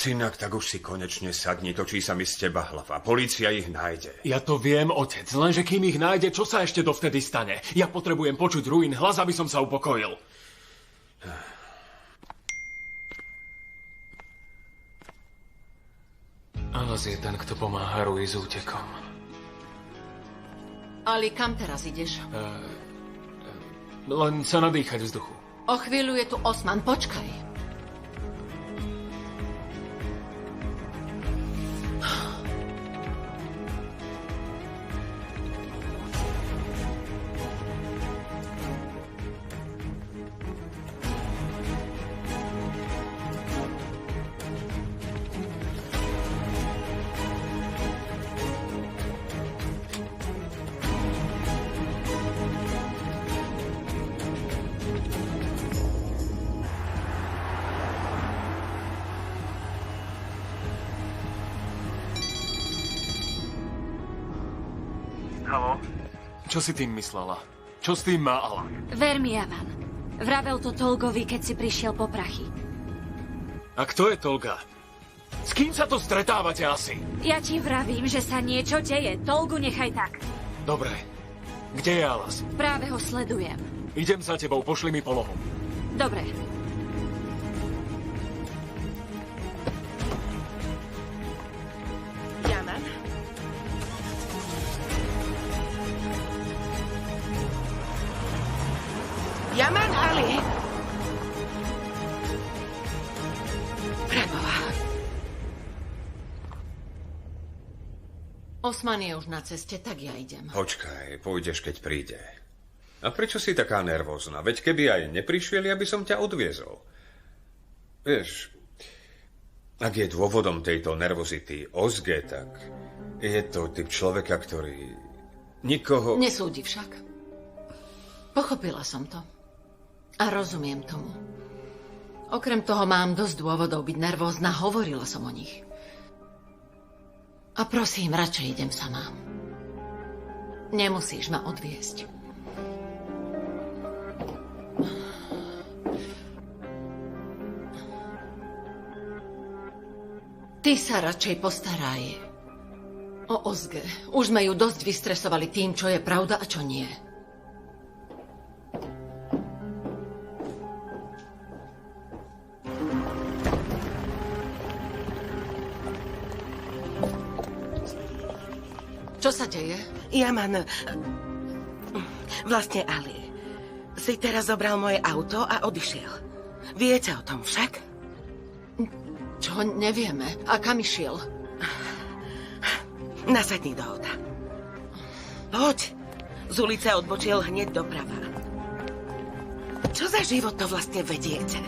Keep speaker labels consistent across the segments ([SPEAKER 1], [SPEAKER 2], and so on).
[SPEAKER 1] Synak, tak už si konečne sadni, točí sa mi z teba hlava. Polícia ich nájde.
[SPEAKER 2] Ja to viem, otec, lenže kým ich nájde, čo sa ešte dovtedy stane? Ja potrebujem počuť Ruin hlas, aby som sa upokojil. Alas je ten, kto pomáha Rui s útekom.
[SPEAKER 3] Ali, kam teraz ideš?
[SPEAKER 2] Len sa nadýchať vzduchu.
[SPEAKER 3] O chvíľu je tu Osman, počkaj.
[SPEAKER 2] Čo si tým myslela? Čo s tým má Alan?
[SPEAKER 4] Ver mi, Avan. Vravel to Tolgovi, keď si prišiel po prachy.
[SPEAKER 2] A kto je Tolga? S kým sa to stretávate asi?
[SPEAKER 4] Ja ti vravím, že sa niečo deje. Tolgu nechaj tak.
[SPEAKER 2] Dobre. Kde je Alas?
[SPEAKER 4] Práve ho sledujem.
[SPEAKER 2] Idem za tebou, pošli mi polohu.
[SPEAKER 4] Dobre.
[SPEAKER 5] Yaman, Ali! Preboha.
[SPEAKER 3] Osman je už na ceste, tak ja idem.
[SPEAKER 1] Počkaj, pôjdeš, keď príde. A prečo si taká nervózna? Veď keby aj neprišiel, ja by som ťa odviezol. Vieš, ak je dôvodom tejto nervozity Ozge, tak je to typ človeka, ktorý nikoho...
[SPEAKER 3] Nesúdi však. Pochopila som to. A rozumiem tomu. Okrem toho mám dosť dôvodov byť nervózna, hovorila som o nich. A prosím, radšej idem sama. Nemusíš ma odviesť. Ty sa radšej postaraj o Ozge. Už sme ju dosť vystresovali tým, čo je pravda a čo nie. Čo sa deje?
[SPEAKER 5] Yaman, vlastne Ali, si teraz zobral moje auto a odišiel. Viete o tom však?
[SPEAKER 3] Čo nevieme? A kam išiel?
[SPEAKER 5] Nasadni do auta. Poď. Z ulice odbočil hneď doprava. Čo za život to vlastne vediete?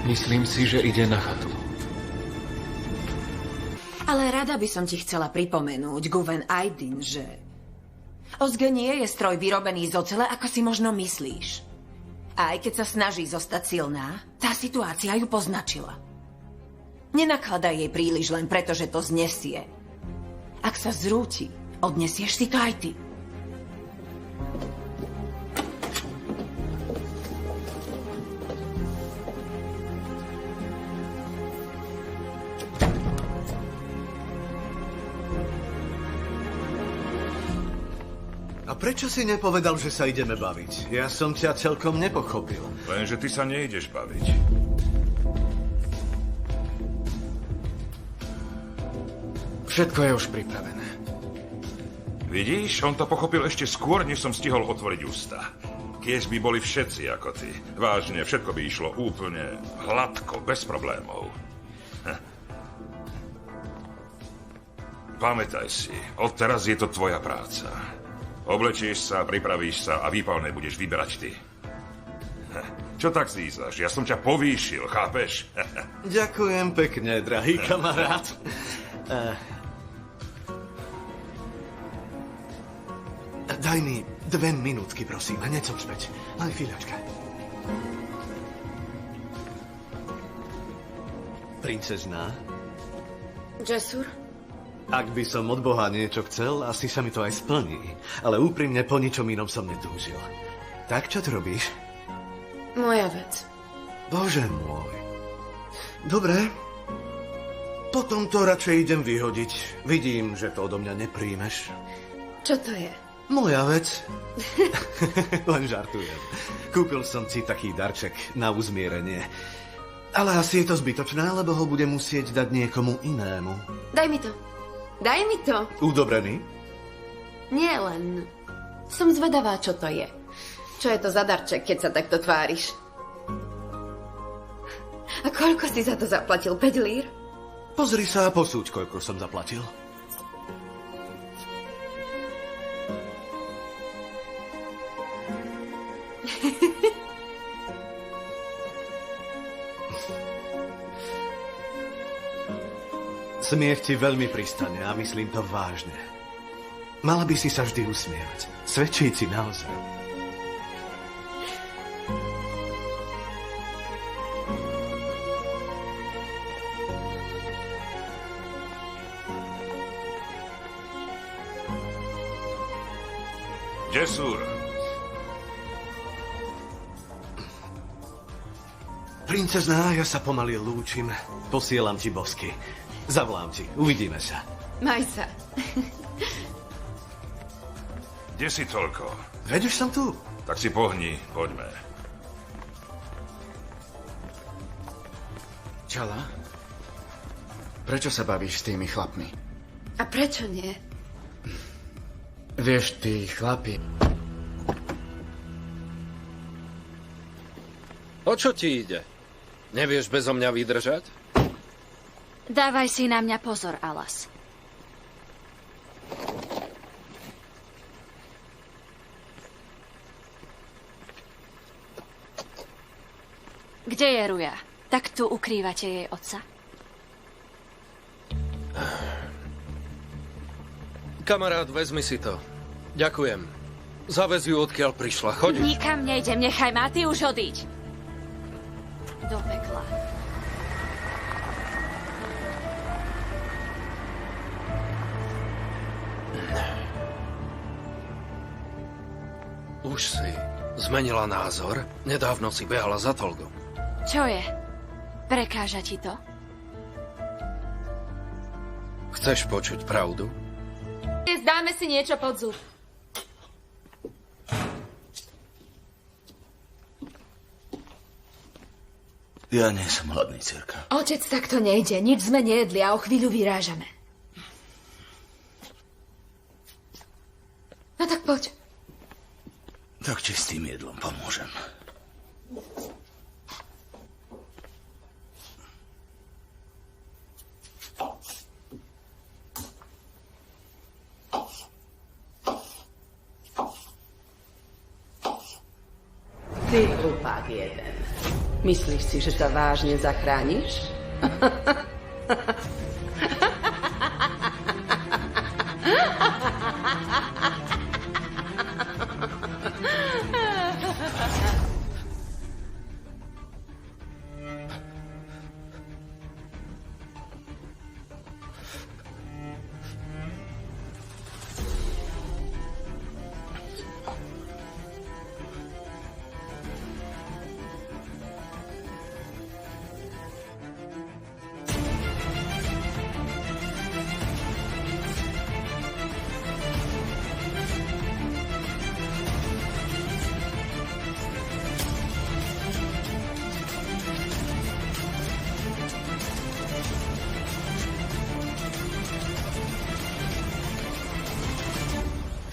[SPEAKER 2] Myslím si, že ide na chatu.
[SPEAKER 6] Ale rada by som ti chcela pripomenúť, Guven Aydin, že Ozge nie je stroj vyrobený z ocele, ako si možno myslíš. A aj keď sa snaží zostať silná, tá situácia ju poznačila. Nenakladaj jej príliš len preto, že to znesie. A Ak sa zrúti, odnesieš si to aj ty.
[SPEAKER 7] A prečo si nepovedal, že sa ideme baviť? Ja som ťa celkom nepochopil.
[SPEAKER 8] Lenže ty sa nejdeš baviť.
[SPEAKER 2] Všetko je už pripravené.
[SPEAKER 8] Vidíš, on to pochopil ešte skôr, než som stihol otvoriť ústa. Kiež by boli všetci ako ty. Vážne, všetko by išlo úplne hladko, bez problémov. Pamätaj si, odteraz je to tvoja práca. Oblečieš sa, pripravíš sa a výpalné budeš vyberať ty. Čo tak zízaš? Ja som ťa povýšil, chápeš?
[SPEAKER 7] Ďakujem pekne, drahý kamarát. Daj mi 2 minútky, prosím, hneď som späť. Len chvíľočka. Princezná?
[SPEAKER 3] Jasur?
[SPEAKER 7] Ak by som od Boha niečo chcel, asi sa mi to aj splní. Ale úprimne po ničom inom som netúžil. Tak čo tu robíš?
[SPEAKER 3] Moja vec.
[SPEAKER 7] Bože môj. Dobre. Potom to radšej idem vyhodiť. Vidím, že to odo mňa nepríjmeš.
[SPEAKER 3] Čo to je?
[SPEAKER 7] Moja vec. Len žartujem. Kúpil som si taký darček na uzmierenie. Ale asi je to zbytočné, lebo ho budem musieť dať niekomu inému.
[SPEAKER 3] Daj mi to. Daj mi to.
[SPEAKER 7] Udobrený?
[SPEAKER 3] Nie len. Som zvedavá, čo to je. Čo je to za darček, keď sa takto tváriš? A koľko si za to zaplatil? 5 lír?
[SPEAKER 7] Pozri sa a posúď, koľko som zaplatil. Smiech ti veľmi pristane a myslím to vážne. Mala by si sa vždy usmievať. Svedčí si naozaj.
[SPEAKER 8] Jasur.
[SPEAKER 7] Princezná, ja sa pomaly lúčim. Posielam ti bosky. Zavolám ti. Uvidíme sa.
[SPEAKER 3] Maj sa.
[SPEAKER 8] Kde si toľko?
[SPEAKER 7] Veď už som tu.
[SPEAKER 8] Tak si pohni, poďme.
[SPEAKER 2] Čala? Prečo sa bavíš s tými chlapmi?
[SPEAKER 3] A prečo nie?
[SPEAKER 2] Vieš, tí chlapi...
[SPEAKER 9] O čo ti ide? Nevieš bezo mňa vydržať?
[SPEAKER 4] Dávaj si na mňa pozor, Alas. Kde je Ruja? Tak tu ukrývate jej otca?
[SPEAKER 9] Kamarát, vezmi si to. Ďakujem. Zavez ju, odkiaľ prišla. Choď.
[SPEAKER 4] Nikam nejdem, nechaj ma, ty už odíď. Do pekla.
[SPEAKER 9] Už si zmenila názor? Nedávno si behala za Tolgom.
[SPEAKER 4] Čo je? Prekáža ti to?
[SPEAKER 9] Chceš počuť pravdu?
[SPEAKER 3] Dáme si niečo pod zub.
[SPEAKER 10] Ja nie som hladný, dcerka.
[SPEAKER 3] Otec, takto nejde. Nič sme nejedli a o chvíľu vyrážame. No tak poď.
[SPEAKER 10] Tak ti s tým jedlom pomôžem.
[SPEAKER 5] Ty hlupák jeden. Myslíš si, že sa vážne zachrániš?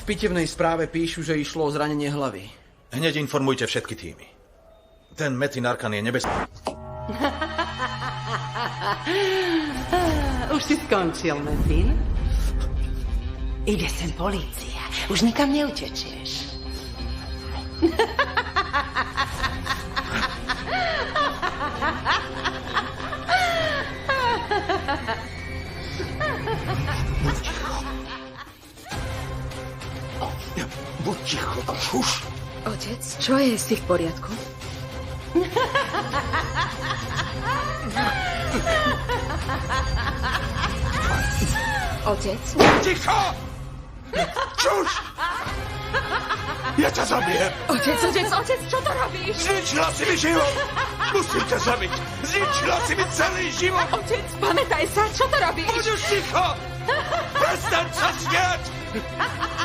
[SPEAKER 11] pitevnej správe píšu, že išlo o zranenie hlavy.
[SPEAKER 10] Hneď informujte všetky týmy. Ten Metin Arkan je nebezpečný.
[SPEAKER 12] Už si skončil, Metin? Ide sem polícia. Už nikam neutečieš.
[SPEAKER 10] Buď ticho, už.
[SPEAKER 4] Otec, čo je? Si v poriadku? Otec?
[SPEAKER 10] Ticho! Čuž! Ja ťa zabijem!
[SPEAKER 4] Otec, čo to robíš?
[SPEAKER 10] Zničila si mi život! Musím ťa zabiť! Zničila si mi celý život!
[SPEAKER 4] Otec, pamätaj sa, čo to robíš?
[SPEAKER 10] Buď už ticho! Prestaň sa smiať!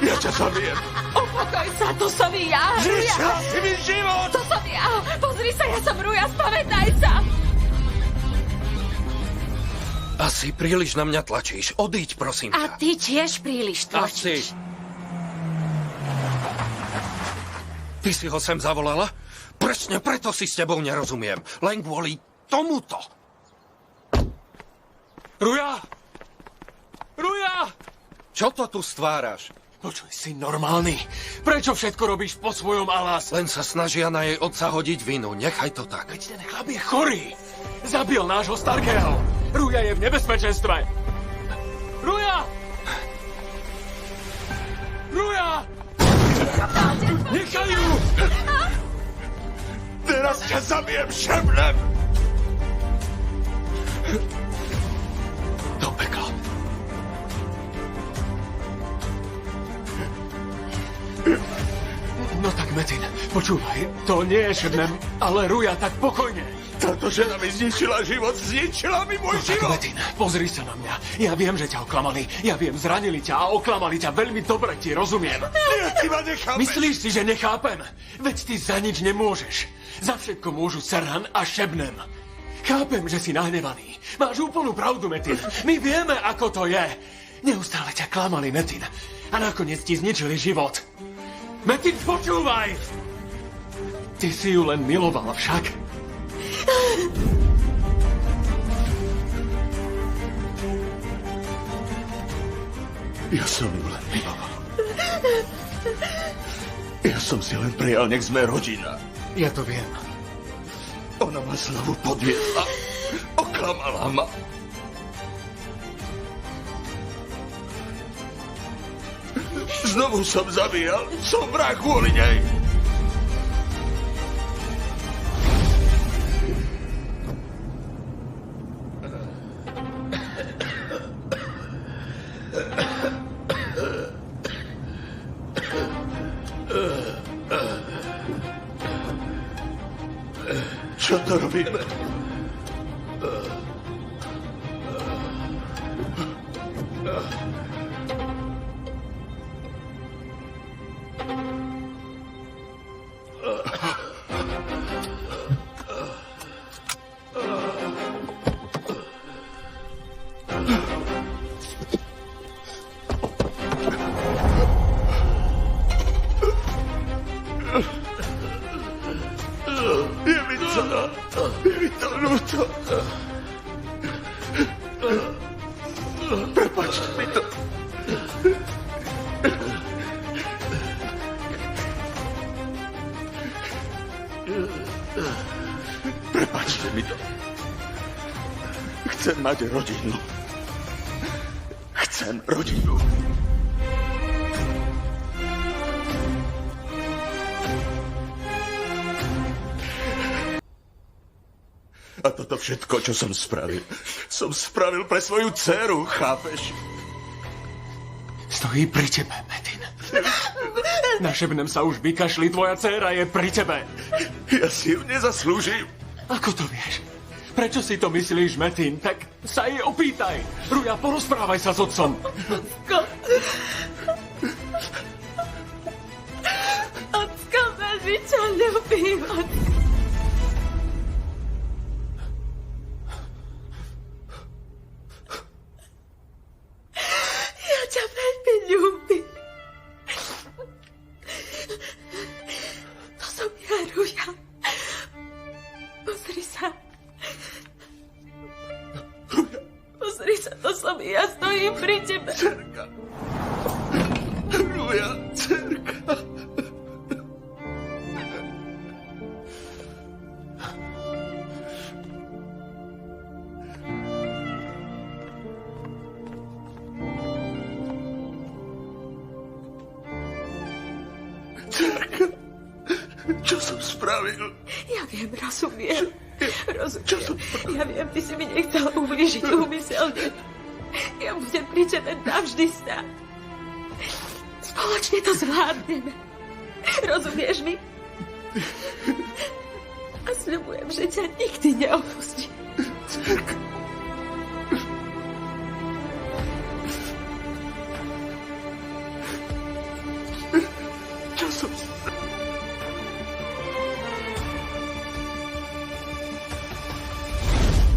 [SPEAKER 10] Ja ťa zabijem!
[SPEAKER 4] Upokoj sa, to som ja!
[SPEAKER 10] Zničila si mi život!
[SPEAKER 4] To som ja! Pozri sa, ja som Ruja, spamätaj sa!
[SPEAKER 9] Asi príliš na mňa tlačíš. Odíď, prosím ťa.
[SPEAKER 4] A ty tiež príliš tlačíš.
[SPEAKER 9] Ty si ho sem zavolala? Presne preto si s tebou nerozumiem. Len kvôli tomuto. Ruja! Ruja! Čo to tu stváraš?
[SPEAKER 2] Počuj, si normálny. Prečo všetko robíš po svojom, Alas?
[SPEAKER 9] Len sa snažia na jej otca hodiť vinu. Nechaj to tak.
[SPEAKER 2] Veď ten chlap je chorý. Zabil nášho Starkého. Ruja je v nebezpečenstve. Ruja! Ruja! Nechaj ju!
[SPEAKER 10] Teraz ťa zabijem šemnem!
[SPEAKER 2] Do pekla. No tak, Metin, počúvaj, to nie je šebnem, ale Ruja, tak pokojne.
[SPEAKER 10] Táto žena mi zničila život, zničila mi môj život!
[SPEAKER 2] Tak, Metin, pozri sa na mňa. Ja viem, že ťa oklamali. Ja viem, zranili ťa a oklamali ťa. Veľmi dobre ti rozumiem.
[SPEAKER 10] Ty ma nechápeš.
[SPEAKER 2] Myslíš si, že nechápem? Veď ty za nič nemôžeš. Za všetko môžu Serhan a Šebnem. Chápem, že si nahnevaný. Máš úplnú pravdu, Metin. My vieme, ako to je. Neustále ťa klamali, Metin. A nakoniec ti zničili život. Metin, počúvaj! Ty si ju len miloval však.
[SPEAKER 10] Ja som ju len miloval. Ja som si len prijal, nech sme rodina.
[SPEAKER 2] Ja to viem.
[SPEAKER 10] Ona ma znovu podviedla. Oklamala ma. Znovu som zabíjal. Som vrah kvôli nej. Čo to robíme? Prepáčte mi to. Chcem mať rodinu. Chcem rodinu. A toto všetko, čo som spravil pre svoju dceru, chápeš?
[SPEAKER 2] Stojí pri tebe, Metin. Na Šebnem sa už vykašli, tvoja dcéra je pri tebe.
[SPEAKER 10] Ja si ju nezaslúžim.
[SPEAKER 2] Ako to vieš? Prečo si to myslíš, Metin? Tak sa jej opýtaj. Ruja, porozprávaj sa s otcom.
[SPEAKER 12] Ocko, veľmi ťa ľúbim, ocko. Ja ťa veľmi ľúbim.
[SPEAKER 5] stojím pri tebe.
[SPEAKER 10] Dcerka. Ruja, dcerka. Dcerka, čo som spravil?
[SPEAKER 5] Ja viem, rozumiem. Ja viem, ty si mi nechcel ublížiť úmyselne. Ja budem pri tebe navždy stáť. Spoločne to zvládneme. Rozumieš mi? A sľubujem, že ťa nikdy neopustím.
[SPEAKER 10] Dcerka. Čo som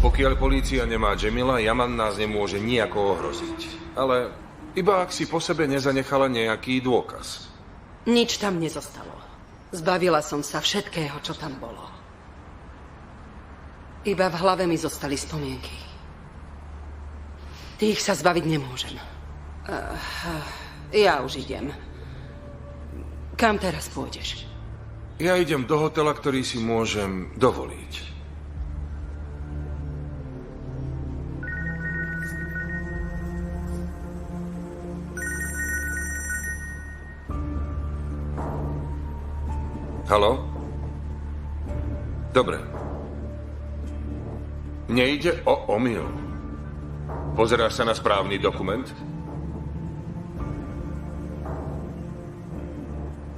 [SPEAKER 13] Pokiaľ polícia nemá Jamila, Yaman nás nemôže nijako ohroziť. Ale iba ak si po sebe nezanechala nejaký dôkaz.
[SPEAKER 12] Nič tam nezostalo. Zbavila som sa všetkého, čo tam bolo. Iba v hlave mi zostali spomienky. Tých sa zbaviť nemôžem. Ja už idem. Kam teraz pôjdeš?
[SPEAKER 13] Ja idem do hotela, ktorý si môžem dovoliť. Haló? Dobre. Nejde o omyl. Pozeráš sa na správny dokument?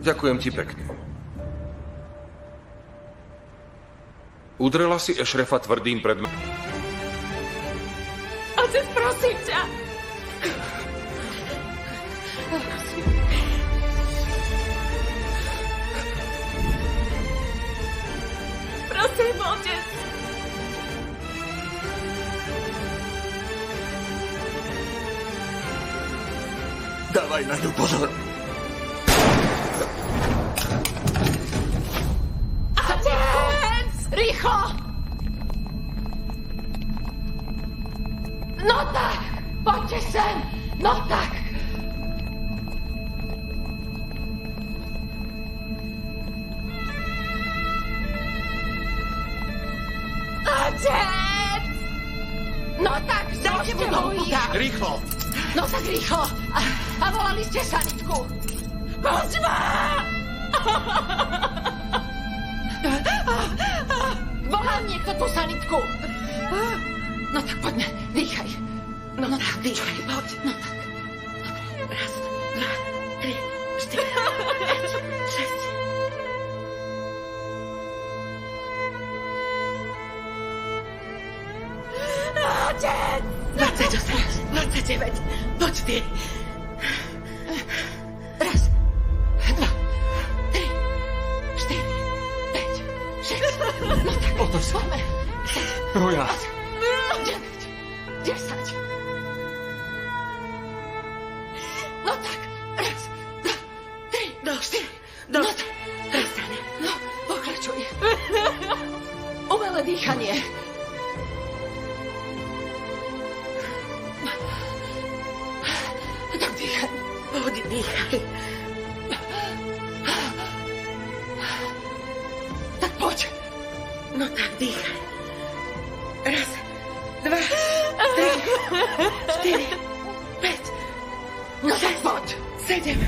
[SPEAKER 13] Ďakujem ti pekne. Udrela si Ešrefa tvrdým predmetom.
[SPEAKER 5] Otec, prosím ťa. Prosím, otec.
[SPEAKER 10] Dávaj na ňu pozor.
[SPEAKER 3] Otec! Rýchlo! No tak, poďte sem! No tak! Otec! No tak, dajte mu do úta!
[SPEAKER 9] Rýchlo!
[SPEAKER 3] No tak rýchlo! A volali ste sanitku! Poď ma! Volal niekto tú sanitku! No tak poďme, dýchaj. No tak, dýchaj, poď. No tak. Dobre. Raz, dva, 3, 4, 5, 6. Otec! 28, 29, poď ty. Raz, dva, 3, 4, 5, 6. No tak,
[SPEAKER 2] otoč sa.
[SPEAKER 3] poďme.
[SPEAKER 2] Ruja.
[SPEAKER 3] 9, 10. No tak, raz, dva, 3, 4. No tak, prestane. No, pokračuj. Umelé dýchanie. Tak dýchaj. Poď, dýchaj. Tak poď.
[SPEAKER 5] No tak, dýchaj. Raz, dva, 3, 4, 5.
[SPEAKER 3] No tak poď.
[SPEAKER 5] 7.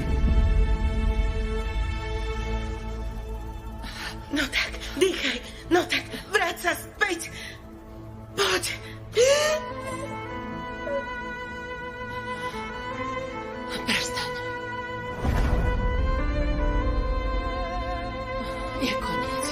[SPEAKER 5] No tak, dýchaj. No tak, vráť sa späť. Poď.
[SPEAKER 3] Prestaň. Je koniec.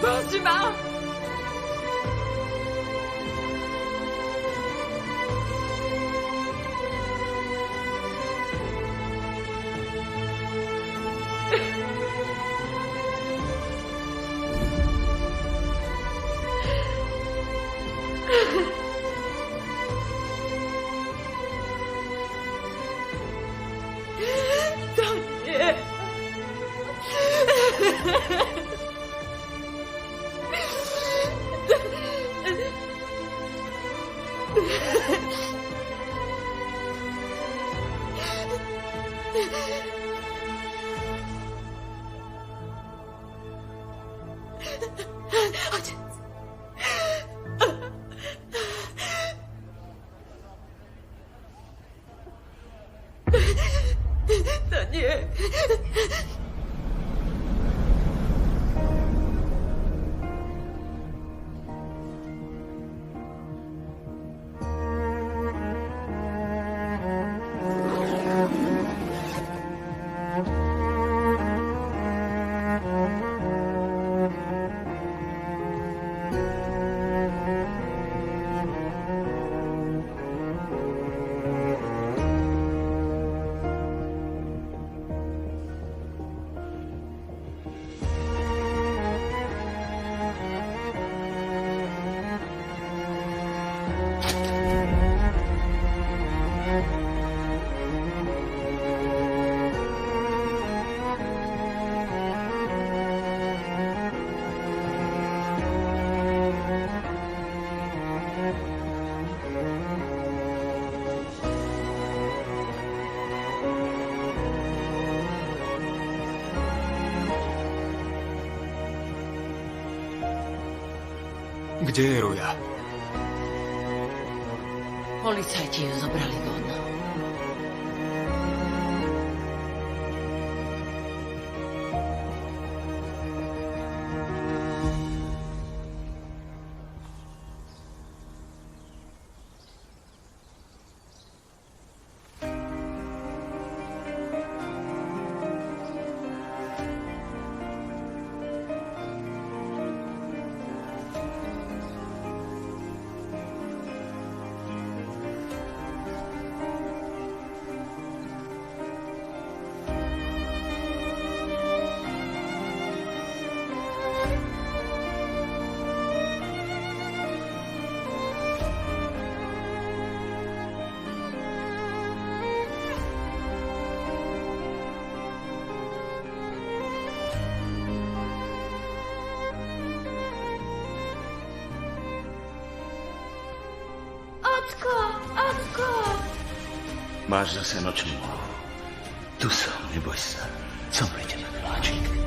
[SPEAKER 5] Poď ma. To nie.
[SPEAKER 2] Kde je Ruja?
[SPEAKER 12] Policajti ju zobrali von.
[SPEAKER 10] Máš zase nočnú moru. Tu som, neboj sa. Som pri tebe, miláčik.